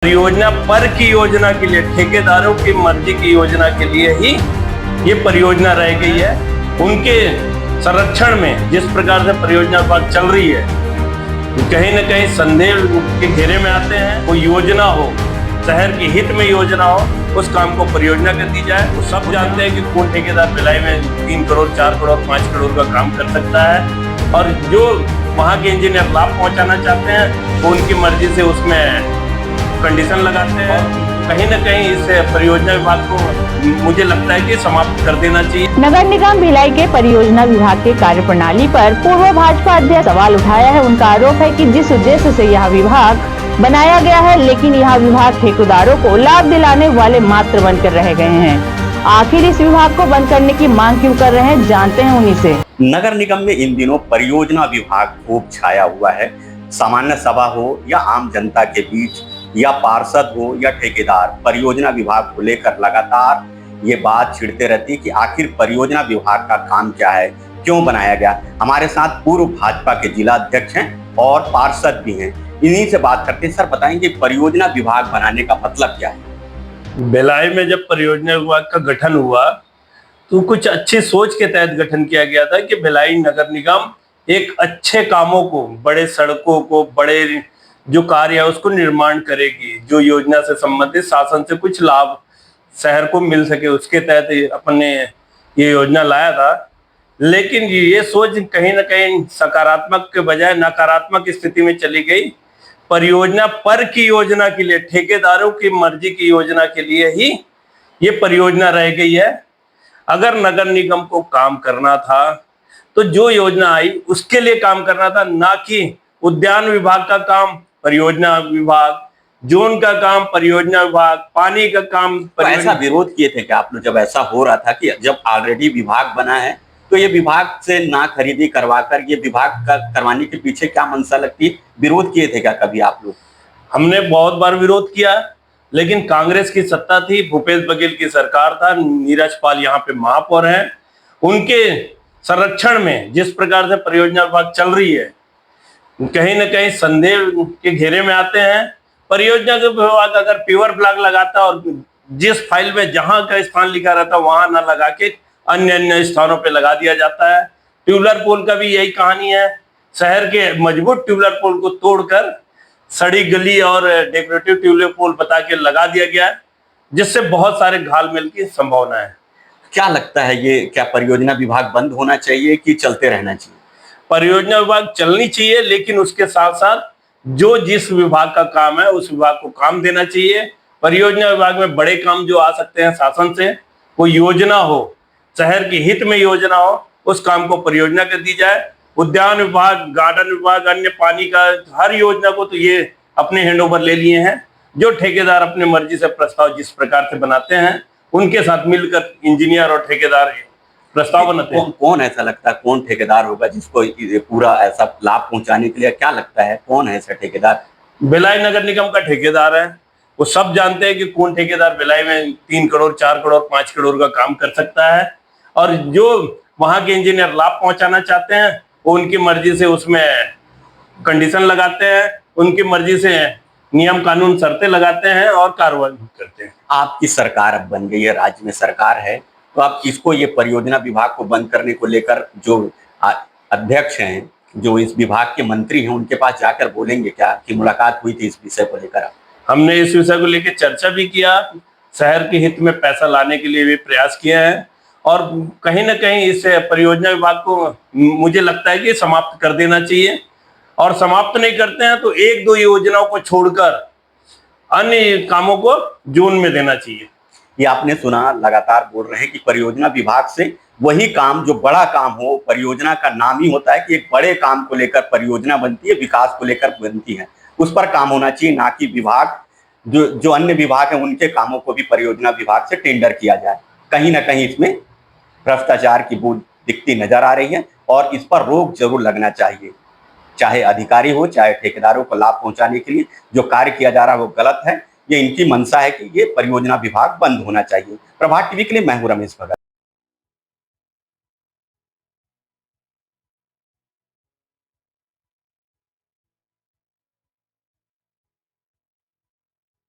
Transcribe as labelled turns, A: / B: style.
A: परियोजना पर की योजना के लिए, ठेकेदारों की मर्जी की योजना के लिए ही ये परियोजना रह गई है। उनके संरक्षण में जिस प्रकार से परियोजना विभाग चल रही है, कहीं न कहीं संदेह के घेरे में आते हैं। कोई योजना हो, शहर के हित में योजना हो, उस काम को परियोजना कर दी जाए। वो सब जानते हैं कि कौन ठेकेदार भिलाई में 3 करोड़, 4 करोड़, 5 करोड़ का काम कर सकता है, और जो वहाँ के इंजीनियर लाभ पहुँचाना चाहते हैं वो उनकी मर्जी से उसमें कंडीशन लगाते हैं। कहीं न कहीं इस परियोजना विभाग को मुझे लगता है कि समाप्त कर देना चाहिए।
B: नगर निगम भिलाई के परियोजना विभाग के कार्यप्रणाली पर पूर्व भाजपा अध्यक्ष सवाल उठाया है। उनका आरोप है कि जिस उद्देश्य से यह विभाग बनाया गया है, लेकिन यह विभाग ठेकेदारों को लाभ दिलाने वाले मात्र बनकर रह गए हैं। आखिर इस विभाग को बंद करने की मांग क्यों कर रहे हैं, जानते हैं उन्हीं से।
C: नगर निगम में इन दिनों परियोजना विभाग खूब छाया हुआ है। सामान्य सभा हो या आम जनता के बीच, या पार्षद हो या ठेकेदार, परियोजना विभाग को लेकर लगातार ये बात छिड़ते रहती है कि आखिर परियोजना विभाग का काम क्या है, क्यों बनाया गया। हमारे साथ पूर्व भाजपा के जिला अध्यक्ष हैं और पार्षद भी हैं, इन्हीं से बात करते हैं। सर बताएंगे परियोजना विभाग बनाने का मतलब क्या है?
A: भिलाई में जब परियोजना विभाग का गठन हुआ तो कुछ अच्छी सोच के तहत गठन किया गया था कि भिलाई नगर निगम एक अच्छे कामों को, बड़े सड़कों को, बड़े जो कार्य है उसको निर्माण करेगी, जो योजना से संबंधित शासन से कुछ लाभ शहर को मिल सके, उसके तहत अपन ने ये योजना लाया था। लेकिन ये सोच कहीं ना कहीं सकारात्मक के बजाय नकारात्मक स्थिति में चली गई। परियोजना पर की योजना के लिए, ठेकेदारों की मर्जी की योजना के लिए ही ये परियोजना रह गई है। अगर नगर निगम को काम करना था तो जो योजना आई उसके लिए काम करना था, ना कि उद्यान विभाग का काम परियोजना विभाग, जोन का काम परियोजना विभाग, पानी का काम
C: ऐसा विरोध किए थे क्या आप लोग जब ऐसा हो रहा था कि जब ऑलरेडी विभाग बना है तो ये विभाग से ना खरीदी करवाकर ये विभाग का करवाने के पीछे क्या मंशा लगती है? विरोध किए थे क्या कभी आप लोग?
A: हमने बहुत बार विरोध किया, लेकिन कांग्रेस की सत्ता थी, भूपेश बघेल की सरकार था, नीरज पाल यहाँ पे महापौर हैं। उनके संरक्षण में जिस प्रकार से परियोजना विभाग चल रही है, कहीं न कहीं संदेह के घेरे में आते हैं। परियोजना विभाग अगर पेवर फ्लैग लगाता और जिस फाइल में जहां का स्थान लिखा रहता वहां ना लगा के अन्य अन्य स्थानों पे लगा दिया जाता है। ट्यूबलर पोल का भी यही कहानी है। शहर के मजबूत ट्यूबलर पोल को तोड़कर सड़ी गली और डेकोरेटिव ट्यूबलर पोल बता के लगा दिया गया, जिससे बहुत सारे घालमेल की संभावना है।
C: क्या लगता है, ये क्या परियोजना विभाग बंद होना चाहिए कि चलते रहना चाहिए?
A: परियोजना विभाग चलनी चाहिए, लेकिन उसके साथ साथ जो जिस विभाग का काम है उस विभाग को काम देना चाहिए। परियोजना विभाग में बड़े काम जो आ सकते हैं शासन से, कोई योजना हो, शहर के हित में योजना हो, उस काम को परियोजना कर दी जाए। उद्यान विभाग, गार्डन विभाग, अन्य पानी का हर योजना को तो ये अपने हैंड ओवर ले लिए हैं। जो ठेकेदार अपने मर्जी से प्रस्ताव जिस प्रकार से बनाते हैं, उनके साथ मिलकर इंजीनियर और ठेकेदार प्रस्ताव बनाते हैं।
C: कौन ऐसा लगता है, कौन ठेकेदार होगा जिसको पूरा ऐसा लाभ पहुंचाने के लिए? क्या लगता है कौन है ऐसा ठेकेदार?
A: भिलाई नगर निगम का ठेकेदार है। वो सब जानते हैं कि कौन ठेकेदार भिलाई में 3 करोड़, 4 करोड़, 5 करोड़ का काम कर सकता है, और जो वहां के इंजीनियर लाभ पहुंचाना चाहते हैं वो उनकी मर्जी से उसमें कंडीशन लगाते हैं, उनकी मर्जी से नियम कानून शर्तें लगाते हैं और कार्रवाई करते हैं।
C: आपकी सरकार अब बन गई है, राज्य में सरकार है, तो आप इसको, ये परियोजना विभाग को बंद करने को लेकर जो अध्यक्ष हैं, जो इस विभाग के मंत्री हैं, उनके पास जाकर बोलेंगे क्या कि मुलाकात हुई थी इस विषय को लेकर?
A: हमने इस विषय को लेकर चर्चा भी किया, शहर के हित में पैसा लाने के लिए भी प्रयास किए हैं, और कहीं ना कहीं इस परियोजना विभाग को मुझे लगता है कि समाप्त कर देना चाहिए। और समाप्त नहीं करते हैं तो 1-2 योजनाओं को छोड़कर अन्य कामों को जोन में देना चाहिए।
C: ये आपने सुना, लगातार बोल रहे हैं कि परियोजना विभाग से वही काम जो बड़ा काम हो, परियोजना का नाम ही होता है कि एक बड़े काम को लेकर परियोजना बनती है, विकास को लेकर बनती है, उस पर काम होना चाहिए, ना कि विभाग जो अन्य विभाग हैं उनके कामों को भी परियोजना विभाग से टेंडर किया जाए। कहीं ना कहीं इसमें भ्रष्टाचार की बूंद दिखती नजर आ रही है, और इस पर रोक जरूर लगना चाहिए। चाहे अधिकारी हो, चाहे ठेकेदारों को लाभ पहुंचाने के लिए जो कार्य किया जा रहा है वो गलत है। ये इनकी मंशा है कि ये परियोजना विभाग बंद होना चाहिए। प्रभात टीवी के लिए मैं हूं रमेश भगत।